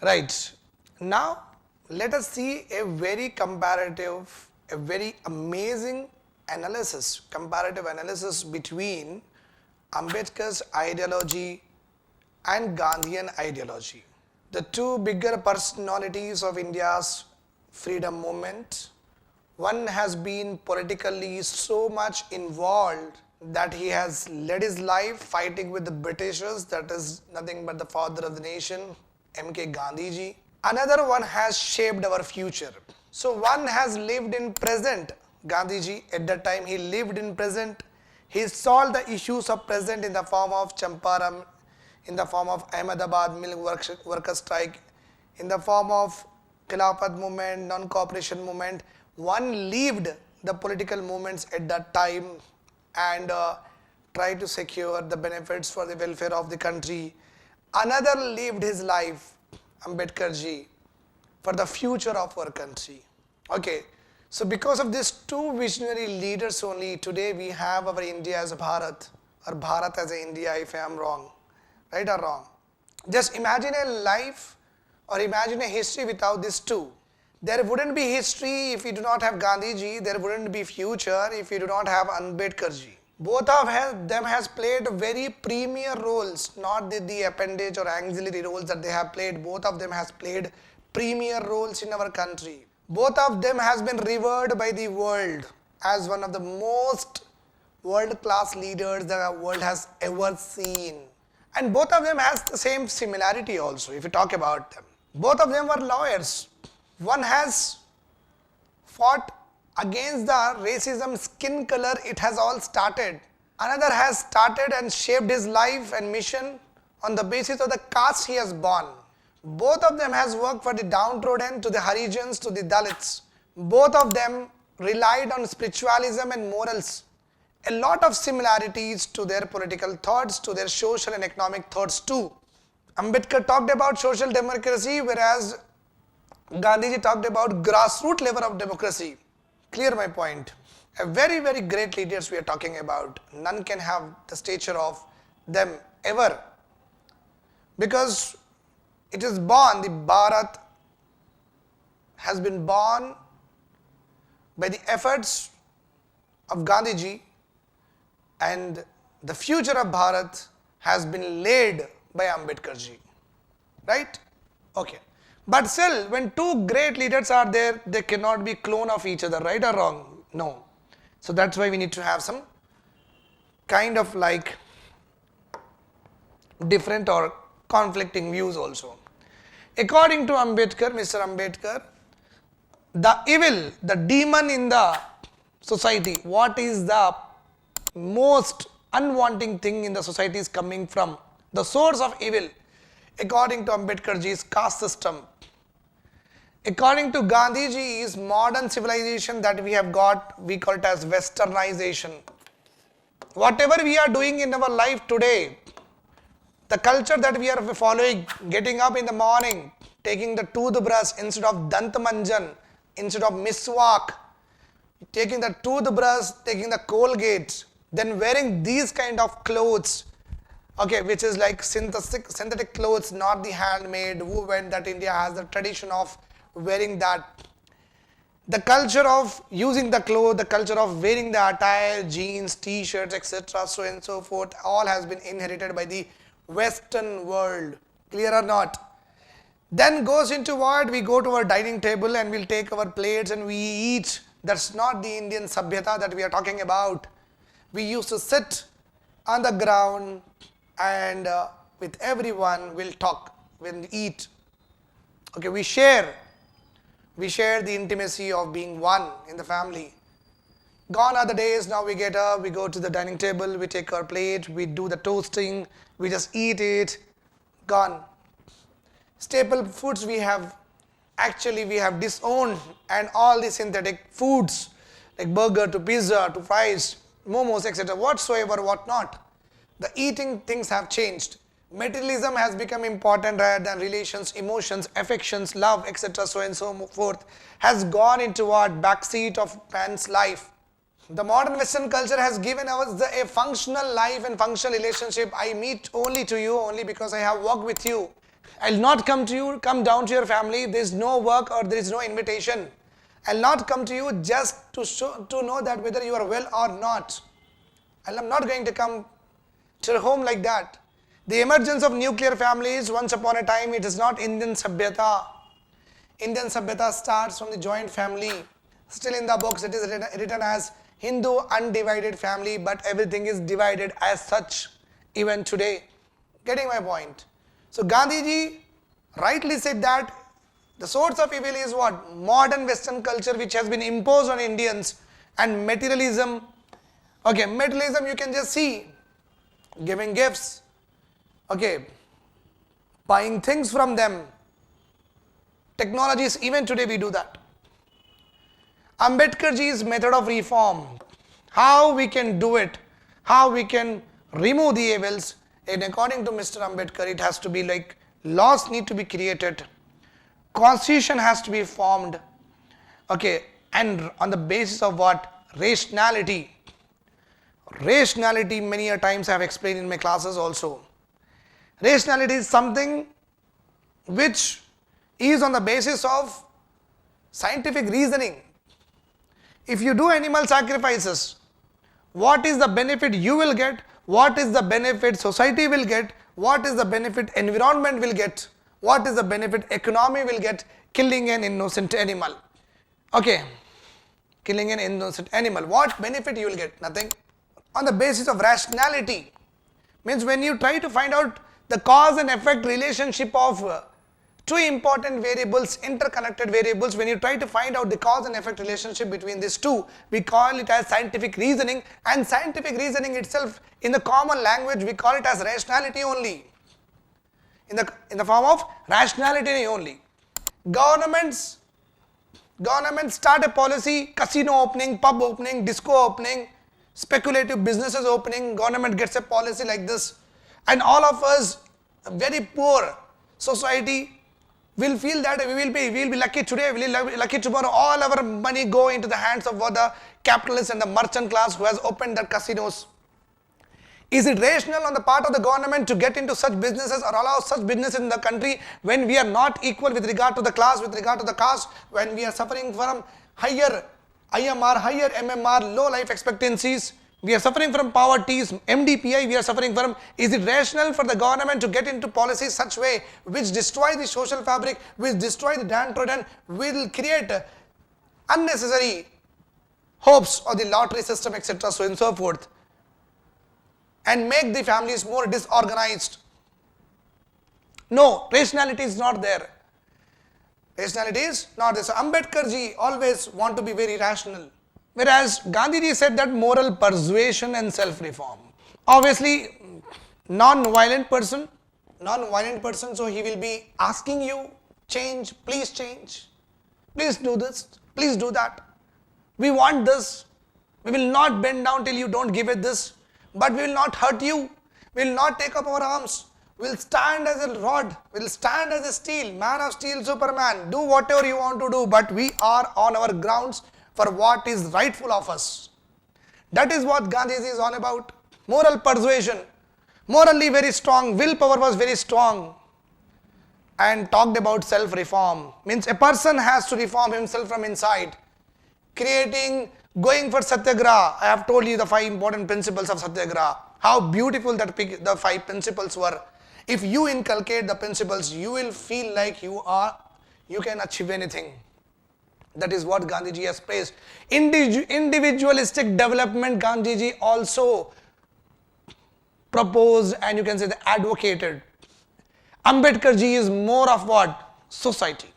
Right. Now, let us see a very comparative, a very amazing analysis, comparative analysis between Ambedkar's ideology and Gandhian ideology. The two bigger personalities of India's freedom movement. One has been politically so much involved that he has led his life fighting with the Britishers, that is nothing but the father of the nation, M.K. Gandhiji. Another one has shaped our future. So one has lived in present, Gandhiji, at that time he lived in present. He solved the issues of present in the form of Champaran, in the form of Ahmedabad milk worker strike, in the form of Khilafat movement, non-cooperation movement. One lived the political movements at that time and tried to secure the benefits for the welfare of the country. Another lived his life, Ambedkar Ji, for the future of our country. Okay, so because of these two visionary leaders only, today we have our India as a Bharat, or Bharat as a India, if I am wrong, right or wrong. Just imagine a life or imagine a history without these two. There wouldn't be history if you do not have Gandhiji, there wouldn't be future if you do not have Ambedkar Ji. Both of them has played very premier roles, not the appendage or auxiliary roles that they have played. Both of them has played premier roles in our country. Both of them has been revered by the world as one of the most world-class leaders the world has ever seen. And both of them has the same similarity also, if you talk about them. Both of them were lawyers. One has fought against the racism, skin color, it has all started. Another has started and shaped his life and mission on the basis of the caste he has born. Both of them has worked for the downtrodden, to the Harijans, to the Dalits. Both of them relied on spiritualism and morals. A lot of similarities to their political thoughts, to their social and economic thoughts too. Ambedkar talked about social democracy, whereas Gandhiji talked about grassroots level of democracy. Clear my point. A very, very great leaders we are talking about. None can have the stature of them ever. Because it is born, the Bharat has been born by the efforts of Gandhiji, and the future of Bharat has been laid by Ambedkar Ji. Right? Okay. But still, when two great leaders are there, they cannot be clone of each other, right or wrong? No. So that's why we need to have some kind of like different or conflicting views also. According to Ambedkar, Mr. Ambedkar, the evil, the demon in the society, what is the most unwanting thing in the society is coming from? The source of evil, according to Ambedkar Ji's caste system. According to Gandhiji's modern civilization that we have got, we call it as westernization. Whatever we are doing in our life today, the culture that we are following, getting up in the morning, taking the toothbrush instead of dantmanjan, instead of miswak, taking the toothbrush, taking the Colgate, then wearing these kind of clothes, okay, which is like synthetic clothes, not the handmade, woven, that India has the tradition of wearing that. The culture of using the clothes, the culture of wearing the attire, jeans, t-shirts, etc., so and so forth, all has been inherited by the Western world. Clear or not? Then goes into what? We go to our dining table and we'll take our plates and we eat. That's not the Indian sabhyata that we are talking about. We used to sit on the ground and with everyone we'll talk when we eat. Okay, we share the intimacy of being one in the family. Gone are the days, now we get up, we go to the dining table, we take our plate, we do the toasting, we just eat it, gone. Staple foods we have disowned, and all the synthetic foods like burger to pizza to fries, momos, etc., whatsoever, what not. The eating things have changed. Materialism has become important rather than relations, emotions, affections, love, etc., so and so forth has gone into what? Backseat of man's life. The modern Western culture has given us a functional life and functional relationship. I meet only to you only because I have worked with you. I'll not come to you, come down to your family. There is no work or there is no invitation. I'll not come to you just to know that whether you are well or not. I'm not going to come to your home like that. The emergence of nuclear families, once upon a time, it is not Indian Sabhyata. Indian Sabhyata starts from the joint family. Still in the books it is written as Hindu undivided family, but everything is divided as such even today. Getting my point? So Gandhiji rightly said that the source of evil is what? Modern Western culture which has been imposed on Indians, and materialism. Okay, materialism you can just see. Giving gifts. Okay, buying things from them. Technologies, even today we do that. Ambedkar Ji's method of reform, how we can do it, how we can remove the evils, and according to Mr. Ambedkar, it has to be like laws need to be created, constitution has to be formed, okay, and on the basis of what? Rationality. Rationality, many a times I have explained in my classes also. Rationality is something which is on the basis of scientific reasoning. If you do animal sacrifices, what is the benefit you will get? What is the benefit society will get? What is the benefit environment will get? What is the benefit economy will get? Killing an innocent animal. Okay, killing an innocent animal. What benefit you will get? Nothing. On the basis of rationality. Means when you try to find out the cause and effect relationship of two important variables, interconnected variables, when you try to find out the cause and effect relationship between these two, we call it as scientific reasoning, and scientific reasoning itself in the common language we call it as rationality only. In the form of rationality only. Governments start a policy, casino opening, pub opening, disco opening, speculative businesses opening, government gets a policy like this, and all of us, a very poor society, will feel that we will be lucky today, we will be lucky tomorrow. All our money go into the hands of the capitalists and the merchant class who has opened their casinos. Is it rational on the part of the government to get into such businesses or allow such businesses in the country when we are not equal with regard to the class, with regard to the caste, when we are suffering from higher IMR, higher MMR, low life expectancies, we are suffering from poverty, MDPI we are suffering from? Is it rational for the government to get into policies such way which destroy the social fabric, which destroy the downtrodden, will create unnecessary hopes of the lottery system, etc., so and so forth, and make the families more disorganized? No, rationality is not there. Rationality is not there. So Ambedkar Ji always want to be very rational. Whereas Gandhiji said that moral persuasion and self-reform. Obviously, non-violent person, so he will be asking you, change, please do this, please do that. We want this, we will not bend down till you don't give it this, but we will not hurt you, we will not take up our arms, we will stand as a rod, we will stand as a steel, man of steel, Superman, do whatever you want to do, but we are on our grounds for what is rightful of us. That is what Gandhiji is all about. Moral persuasion, morally very strong, willpower was very strong, and talked about self-reform. Means a person has to reform himself from inside. Going for Satyagraha. I have told you the 5 important principles of Satyagraha. How beautiful that the 5 principles were. If you inculcate the principles, you will feel like you can achieve anything. That is what Gandhiji has praised. Individualistic development, Gandhiji also proposed, and you can say advocated. Ambedkar Ji is more of what? Society.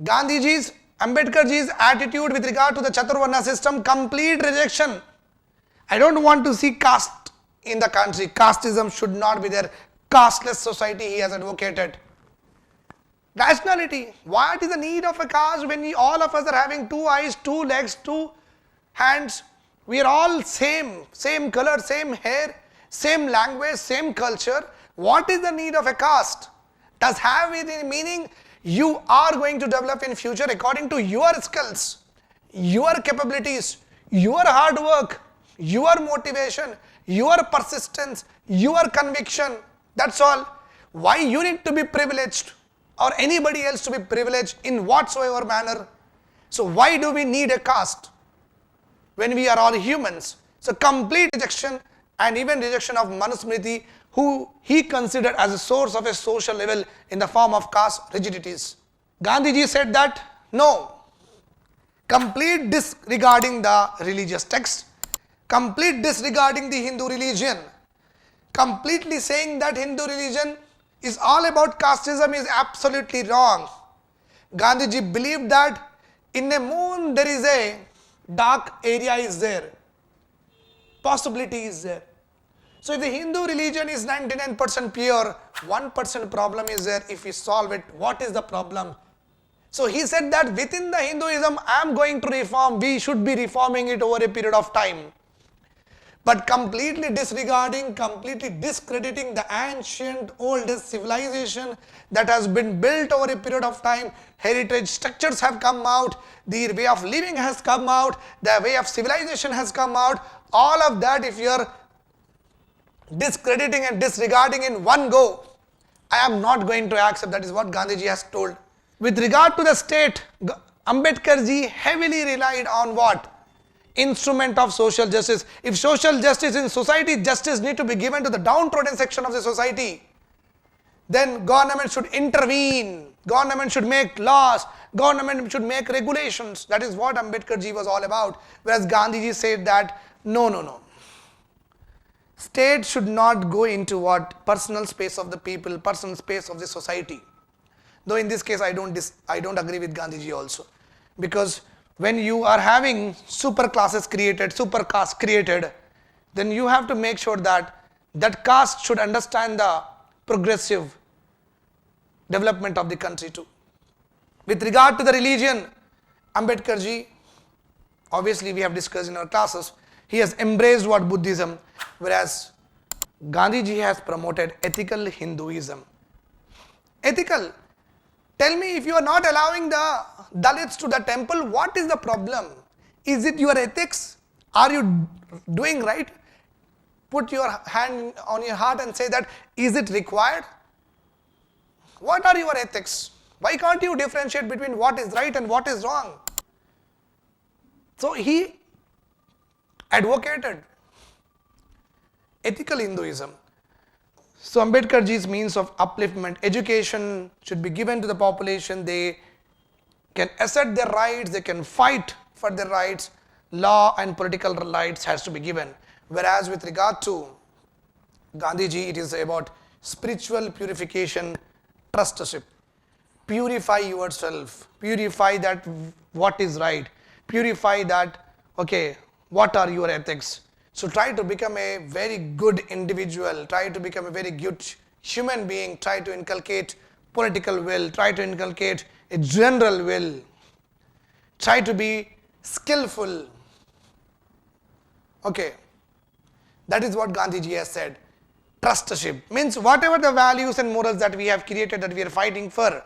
Ambedkar Ji's attitude with regard to the Chaturvarna system, complete rejection. I don't want to see caste in the country. Casteism should not be there. Casteless society he has advocated. Rationality. What is the need of a caste when all of us are having 2 eyes, 2 legs, 2 hands? We are all same color, same hair, same language, same culture. What is the need of a caste? Does have any meaning? You are going to develop in future according to your skills, your capabilities, your hard work, your motivation, your persistence, your conviction. That's all. Why you need to be privileged? or anybody else to be privileged in whatsoever manner. So why do we need a caste when we are all humans? So complete rejection, and even rejection of Manusmriti, who he considered as a source of a social level in the form of caste rigidities. Gandhiji said that no, complete disregarding the religious text, complete disregarding the Hindu religion, completely saying that Hindu religion is all about casteism is absolutely wrong. Gandhiji believed that in a moon there is a dark area is there, possibility is there. So if the Hindu religion is 99% pure, 1% problem is there. If we solve it, what is the problem? So he said that within the Hinduism, I am going to reform, we should be reforming it over a period of time. But completely disregarding, completely discrediting the ancient, oldest civilization that has been built over a period of time, heritage structures have come out, the way of living has come out, the way of civilization has come out, all of that if you are discrediting and disregarding in one go, I am not going to accept. That is what Gandhiji has told. With regard to the state, Ambedkar Ji heavily relied on what? Instrument of social justice. If social justice in society, justice need to be given to the downtrodden section of the society, then government should intervene, government should make laws, government should make regulations. That is what Ambedkar Ji was all about. Whereas Gandhiji said that no. State should not go into what? Personal space of the people, personal space of the society. Though in this case I don't agree with Gandhiji also. Because when you are having super classes created, super caste created, then you have to make sure that that caste should understand the progressive development of the country too. With regard to the religion, Ambedkar Ji, obviously we have discussed in our classes, he has embraced what? Buddhism, whereas Gandhiji has promoted ethical Hinduism. Ethical. Tell me, if you are not allowing the Dalits to the temple, what is the problem? Is it your ethics? Are you doing right? Put your hand on your heart and say that, is it required? What are your ethics? Why can't you differentiate between what is right and what is wrong? So he advocated ethical Hinduism. So Ambedkar Ji's means of upliftment, education should be given to the population. They can assert their rights, they can fight for their rights. Law and political rights has to be given. Whereas with regard to Gandhiji, it is about spiritual purification, trusteeship. Purify yourself, purify that what is right, purify that, okay, what are your ethics? So try to become a very good individual, try to become a very good human being, try to inculcate political will, try to inculcate a general will, try to be skillful. Okay, that is what Gandhiji has said. Trusteeship means whatever the values and morals that we have created, that we are fighting for,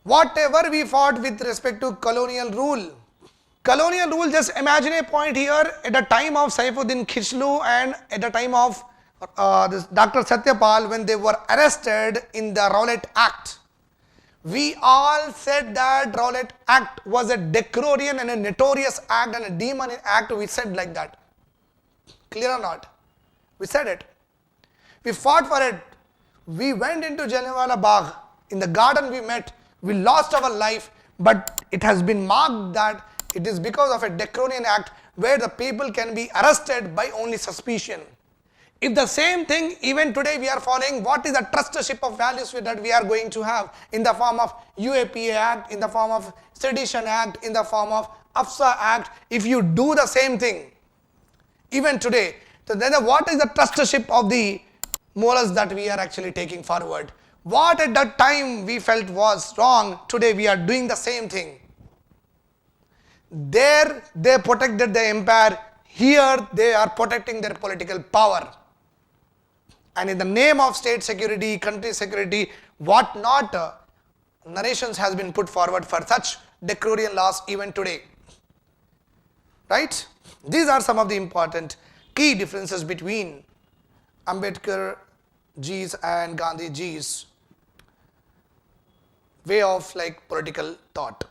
whatever we fought with respect to colonial rule, just imagine a point here at the time of Saifuddin Khishlu and at the time of this Dr. Satyapal, when they were arrested in the Rowlatt Act. We all said that Rowlatt Act was a Decrian and a notorious act and a demon act. We said like that. Clear or not? We said it. We fought for it. We went into Jallianwala Bagh. In the garden we met. We lost our life, but it has been marked that it is because of a Decrian act where the people can be arrested by only suspicion. If the same thing even today we are following, what is the trusteeship of values that we are going to have in the form of UAPA Act, in the form of Sedition Act, in the form of Upsc Act? If you do the same thing even today, so then what is the trusteeship of the morals that we are actually taking forward? What at that time we felt was wrong, today we are doing the same thing. There they protected the empire, here they are protecting their political power. And in the name of state security, country security, what not narrations has been put forward for such Decrian laws even today. Right? These are some of the important key differences between Ambedkar Ji's and Gandhi Ji's. way of like political thought.